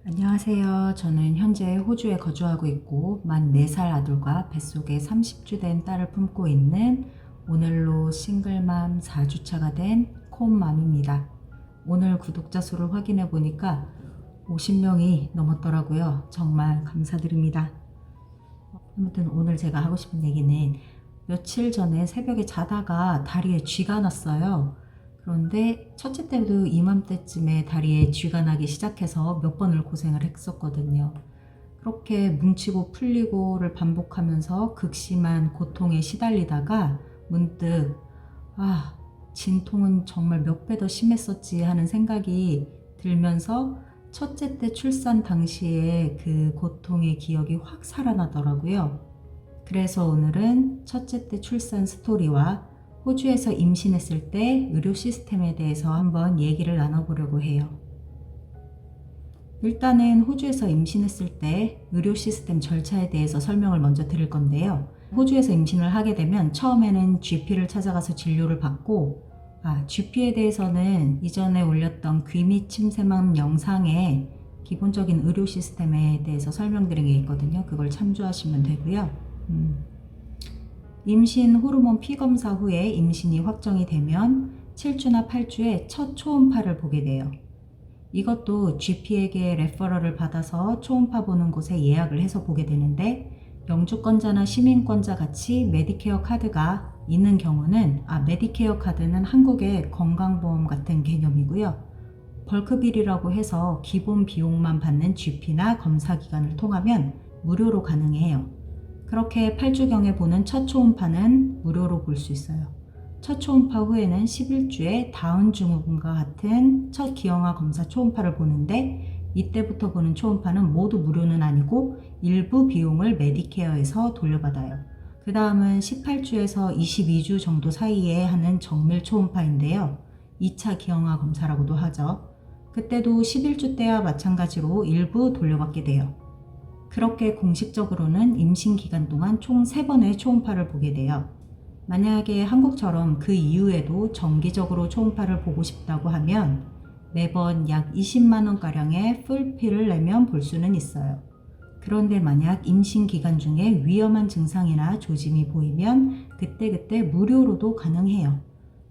안녕하세요. 저는 현재 호주에 거주하고 있고 만 4살 아들과 뱃속에 30주 된 딸을 품고 있는 오늘로 싱글맘 4주차가 된 콤맘입니다. 오늘 구독자 수를 확인해 보니까 50명이 넘었더라고요. 정말 감사드립니다. 아무튼 오늘 제가 하고 싶은 얘기는 며칠 전에 새벽에 자다가 다리에 쥐가 났어요. 그런데 첫째 때도 이맘때쯤에 다리에 쥐가 나기 시작해서 몇 번을 고생을 했었거든요. 그렇게 뭉치고 풀리고를 반복하면서 극심한 고통에 시달리다가 문득 진통은 정말 몇 배 더 심했었지 하는 생각이 들면서 첫째 때 출산 당시에 그 고통의 기억이 확 살아나더라고요. 그래서 오늘은 첫째 때 출산 스토리와 호주에서 임신했을 때 의료 시스템에 대해서 한번 얘기를 나눠보려고 해요. 일단은 호주에서 임신했을 때 의료 시스템 절차에 대해서 설명을 먼저 드릴 건데요. 호주에서 임신을 하게 되면 처음에는 GP를 찾아가서 진료를 받고 GP에 대해서는 이전에 올렸던 귀밑 침샘암 영상에 기본적인 의료 시스템에 대해서 설명드린 게 있거든요. 그걸 참조하시면 되고요. 임신 호르몬 피검사 후에 임신이 확정이 되면 7주나 8주에 첫 초음파를 보게 돼요. 이것도 GP에게 레퍼럴을 받아서 초음파 보는 곳에 예약을 해서 보게 되는데 영주권자나 시민권자 같이 메디케어 카드가 있는 경우는 메디케어 카드는 한국의 건강보험 같은 개념이고요. 벌크빌이라고 해서 기본 비용만 받는 GP나 검사기관을 통하면 무료로 가능해요. 그렇게 8주경에 보는 첫 초음파는 무료로 볼 수 있어요. 첫 초음파 후에는 11주에 다운 증후군과 같은 첫 기형아 검사 초음파를 보는데 이때부터 보는 초음파는 모두 무료는 아니고 일부 비용을 메디케어에서 돌려받아요. 그 다음은 18주에서 22주 정도 사이에 하는 정밀 초음파인데요. 2차 기형아 검사라고도 하죠. 그때도 11주 때와 마찬가지로 일부 돌려받게 돼요. 그렇게 공식적으로는 임신 기간 동안 총 3번의 초음파를 보게 돼요. 만약에 한국처럼 그 이후에도 정기적으로 초음파를 보고 싶다고 하면 매번 약 20만원가량의 풀피를 내면 볼 수는 있어요. 그런데 만약 임신 기간 중에 위험한 증상이나 조짐이 보이면 그때그때 무료로도 가능해요.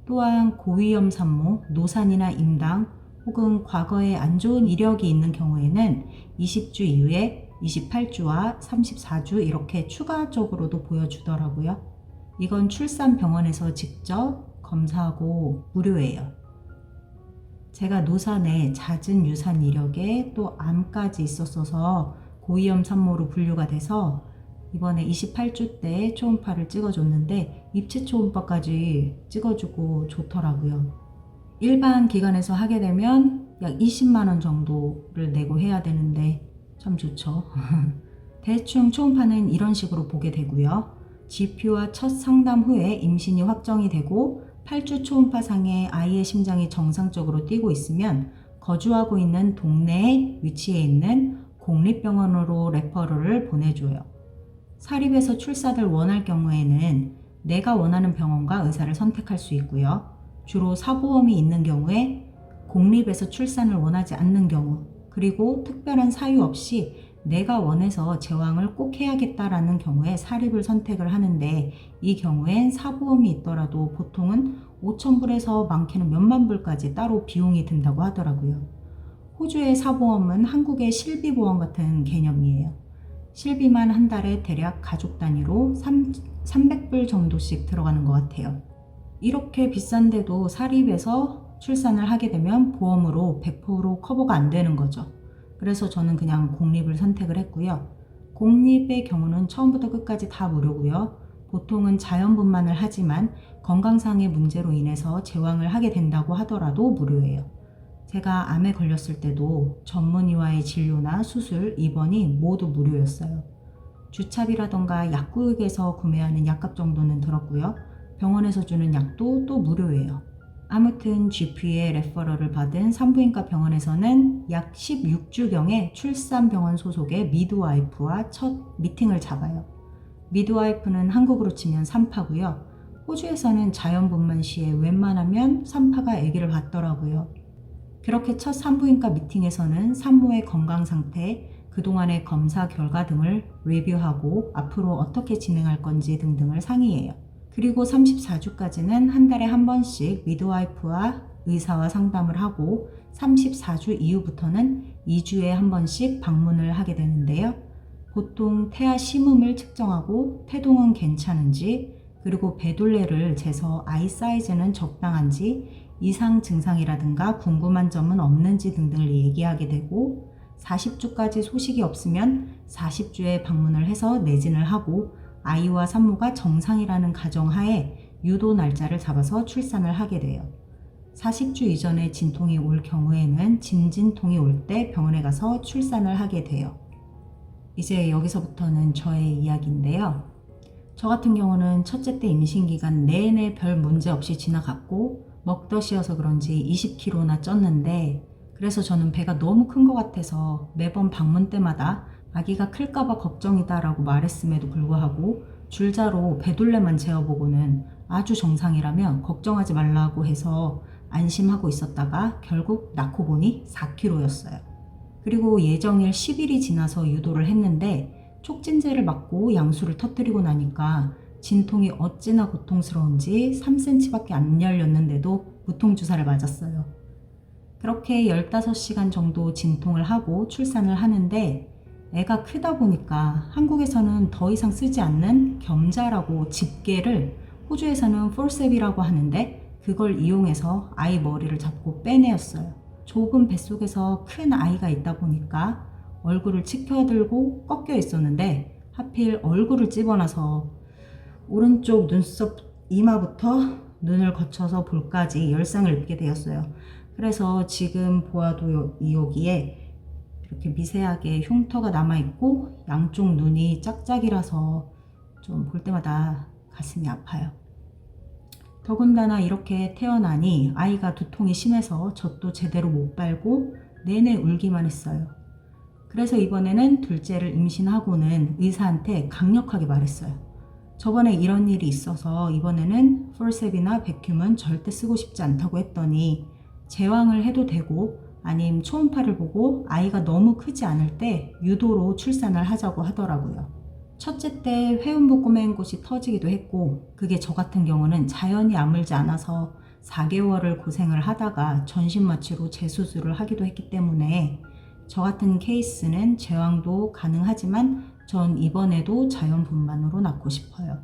또한 고위험 산모, 노산이나 임당 혹은 과거에 안 좋은 이력이 있는 경우에는 20주 이후에 28주와 34주 이렇게 추가적으로도 보여주더라고요. 이건 출산병원에서 직접 검사하고 무료예요. 제가 노산에 잦은 유산 이력에 또 암까지 있었어서 고위험 산모로 분류가 돼서 이번에 28주 때 초음파를 찍어줬는데 입체 초음파까지 찍어주고 좋더라고요. 일반 기관에서 하게 되면 약 20만원 정도를 내고 해야 되는데 참 좋죠. 대충 초음파는 이런 식으로 보게 되고요. GP와 첫 상담 후에 임신이 확정이 되고 8주 초음파상에 아이의 심장이 정상적으로 뛰고 있으면 거주하고 있는 동네에 위치해 있는 공립병원으로 레퍼럴을 보내줘요. 사립에서 출산을 원할 경우에는 내가 원하는 병원과 의사를 선택할 수 있고요. 주로 사보험이 있는 경우에 공립에서 출산을 원하지 않는 경우 그리고 특별한 사유 없이 내가 원해서 제왕을 꼭 해야겠다라는 경우에 사립을 선택을 하는데 이 경우엔 사보험이 있더라도 보통은 5,000불에서 많게는 몇만 불까지 따로 비용이 든다고 하더라고요. 호주의 사보험은 한국의 실비보험 같은 개념이에요. 실비만 한 달에 대략 가족 단위로 300불 정도씩 들어가는 것 같아요. 이렇게 비싼데도 사립에서 출산을 하게 되면 보험으로 100% 커버가 안 되는 거죠. 그래서 저는 그냥 공립을 선택을 했고요. 공립의 경우는 처음부터 끝까지 다 무료고요. 보통은 자연분만을 하지만 건강상의 문제로 인해서 제왕을 하게 된다고 하더라도 무료예요. 제가 암에 걸렸을 때도 전문의와의 진료나 수술, 입원이 모두 무료였어요. 주차비라던가 약국에서 구매하는 약값 정도는 들었고요. 병원에서 주는 약도 또 무료예요. 아무튼 GP의 레퍼럴을 받은 산부인과 병원에서는 약 16주경에 출산병원 소속의 미드와이프와 첫 미팅을 잡아요. 미드와이프는 한국으로 치면 산파고요. 호주에서는 자연분만 시에 웬만하면 산파가 아기를 받더라고요. 그렇게 첫 산부인과 미팅에서는 산모의 건강 상태, 그동안의 검사 결과 등을 리뷰하고 앞으로 어떻게 진행할 건지 등등을 상의해요. 그리고 34주까지는 한 달에 한 번씩 미드와이프와 의사와 상담을 하고 34주 이후부터는 2주에 한 번씩 방문을 하게 되는데요. 보통 태아 심음을 측정하고 태동은 괜찮은지, 그리고 배둘레를 재서 아이 사이즈는 적당한지, 이상 증상이라든가 궁금한 점은 없는지 등등을 얘기하게 되고, 40주까지 소식이 없으면 40주에 방문을 해서 내진을 하고 아이와 산모가 정상이라는 가정하에 유도 날짜를 잡아서 출산을 하게 돼요. 40주 이전에 진통이 올 경우에는 진진통이 올 때 병원에 가서 출산을 하게 돼요. 이제 여기서부터는 저의 이야기인데요. 저 같은 경우는 첫째 때 임신 기간 내내 별 문제 없이 지나갔고 먹덧이어서 그런지 20kg나 쪘는데, 그래서 저는 배가 너무 큰 것 같아서 매번 방문 때마다 아기가 클까봐 걱정이다 라고 말했음에도 불구하고 줄자로 배둘레만 재어보고는 아주 정상이라면 걱정하지 말라고 해서 안심하고 있었다가 결국 낳고 보니 4kg였어요. 그리고 예정일 10일이 지나서 유도를 했는데 촉진제를 맞고 양수를 터뜨리고 나니까 진통이 어찌나 고통스러운지 3cm밖에 안 열렸는데도 무통주사를 맞았어요. 그렇게 15시간 정도 진통을 하고 출산을 하는데, 애가 크다 보니까 한국에서는 더 이상 쓰지 않는 겸자라고 집게를, 호주에서는 폴셉이라고 하는데 그걸 이용해서 아이 머리를 잡고 빼내었어요. 좁은 뱃속에서 큰 아이가 있다 보니까 얼굴을 치켜들고 꺾여 있었는데 하필 얼굴을 찝어놔서 오른쪽 눈썹 이마부터 눈을 거쳐서 볼까지 열상을 입게 되었어요. 그래서 지금 보아도 여기에 이렇게 미세하게 흉터가 남아있고 양쪽 눈이 짝짝이라서 좀 볼 때마다 가슴이 아파요. 더군다나 이렇게 태어나니 아이가 두통이 심해서 젖도 제대로 못 빨고 내내 울기만 했어요. 그래서 이번에는 둘째를 임신하고는 의사한테 강력하게 말했어요. 저번에 이런 일이 있어서 이번에는 폴셉이나 백큐은 절대 쓰고 싶지 않다고 했더니 제왕을 해도 되고 아님 초음파를 보고 아이가 너무 크지 않을 때 유도로 출산을 하자고 하더라고요. 첫째 때 회음부 꼬맨 곳이 터지기도 했고, 그게 저 같은 경우는 자연히 아물지 않아서 4개월을 고생을 하다가 전신마취로 재수술을 하기도 했기 때문에 저 같은 케이스는 제왕도 가능하지만 전 이번에도 자연분만으로 낳고 싶어요.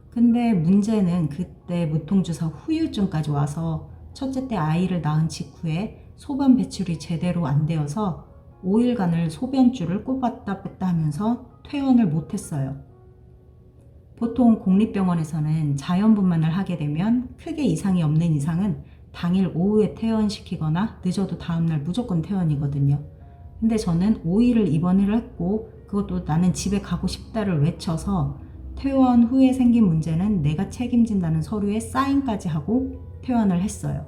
근데 문제는 그때 무통주사 후유증까지 와서 첫째 때 아이를 낳은 직후에 소변 배출이 제대로 안 되어서 5일간을 소변줄을 꼽았다 뺐다 하면서 퇴원을 못했어요. 보통 공립병원에서는 자연분만을 하게 되면 크게 이상이 없는 이상은 당일 오후에 퇴원시키거나 늦어도 다음날 무조건 퇴원이거든요. 근데 저는 5일을 입원을 했고 그것도 나는 집에 가고 싶다를 외쳐서 퇴원 후에 생긴 문제는 내가 책임진다는 서류에 사인까지 하고 퇴원을 했어요.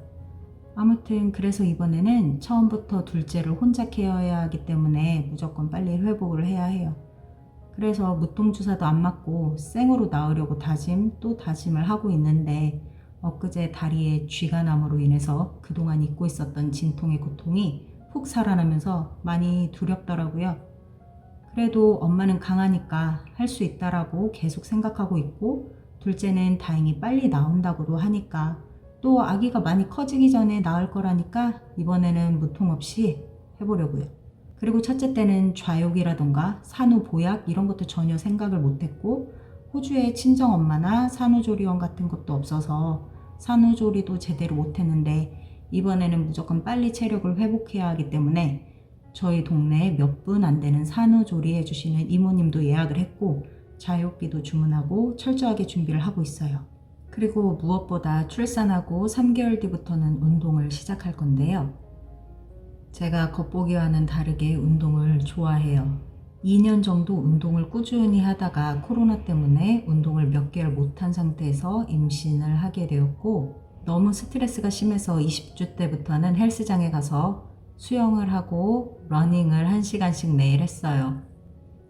아무튼 그래서 이번에는 처음부터 둘째를 혼자 케어해야 하기 때문에 무조건 빨리 회복을 해야 해요. 그래서 무통주사도 안 맞고 생으로 낳으려고 다짐을 하고 있는데, 엊그제 다리에 쥐가 남으로 인해서 그동안 잊고 있었던 진통의 고통이 푹 살아나면서 많이 두렵더라고요. 그래도 엄마는 강하니까 할 수 있다라고 계속 생각하고 있고, 둘째는 다행히 빨리 나온다고도 하니까 또 아기가 많이 커지기 전에 나을 거라니까 이번에는 무통 없이 해보려고요. 그리고 첫째 때는 좌욕이라던가 산후보약 이런 것도 전혀 생각을 못했고, 호주에 친정엄마나 산후조리원 같은 것도 없어서 산후조리도 제대로 못했는데 이번에는 무조건 빨리 체력을 회복해야 하기 때문에 저희 동네에 몇 분 안 되는 산후조리 해주시는 이모님도 예약을 했고 좌욕기도 주문하고 철저하게 준비를 하고 있어요. 그리고 무엇보다 출산하고 3개월 뒤부터는 운동을 시작할 건데요. 제가 겉보기와는 다르게 운동을 좋아해요. 2년 정도 운동을 꾸준히 하다가 코로나 때문에 운동을 몇 개월 못한 상태에서 임신을 하게 되었고, 너무 스트레스가 심해서 20주 때부터는 헬스장에 가서 수영을 하고 러닝을 1시간씩 매일 했어요.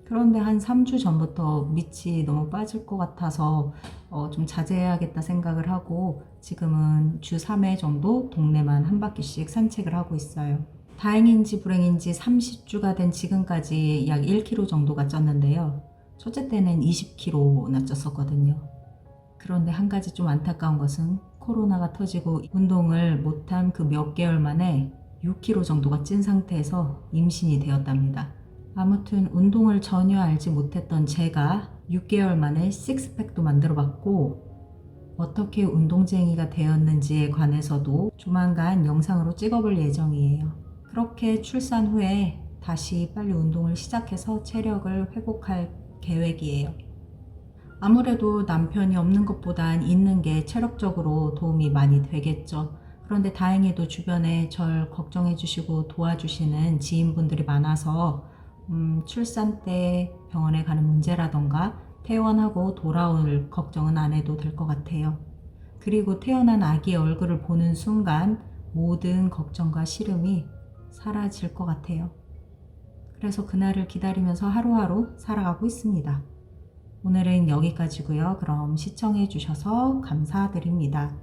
그런데 한 3주 전부터 밑이 너무 빠질 것 같아서 좀 자제해야겠다 생각을 하고 지금은 주 3회 정도 동네만 한 바퀴씩 산책을 하고 있어요. 다행인지 불행인지 30주가 된 지금까지 약 1kg 정도가 쪘는데요. 첫째 때는 20kg나 쪘었거든요. 그런데 한 가지 좀 안타까운 것은 코로나가 터지고 운동을 못한 그 몇 개월 만에 6kg 정도가 찐 상태에서 임신이 되었답니다. 아무튼 운동을 전혀 알지 못했던 제가 6개월 만에 식스팩도 만들어 봤고 어떻게 운동쟁이가 되었는지에 관해서도 조만간 영상으로 찍어볼 예정이에요. 그렇게 출산 후에 다시 빨리 운동을 시작해서 체력을 회복할 계획이에요. 아무래도 남편이 없는 것보단 있는 게 체력적으로 도움이 많이 되겠죠. 그런데 다행히도 주변에 절 걱정해 주시고 도와주시는 지인분들이 많아서 출산 때 병원에 가는 문제라던가 퇴원하고 돌아올 걱정은 안 해도 될 것 같아요. 그리고 태어난 아기의 얼굴을 보는 순간 모든 걱정과 시름이 사라질 것 같아요. 그래서 그날을 기다리면서 하루하루 살아가고 있습니다. 오늘은 여기까지고요. 그럼 시청해 주셔서 감사드립니다.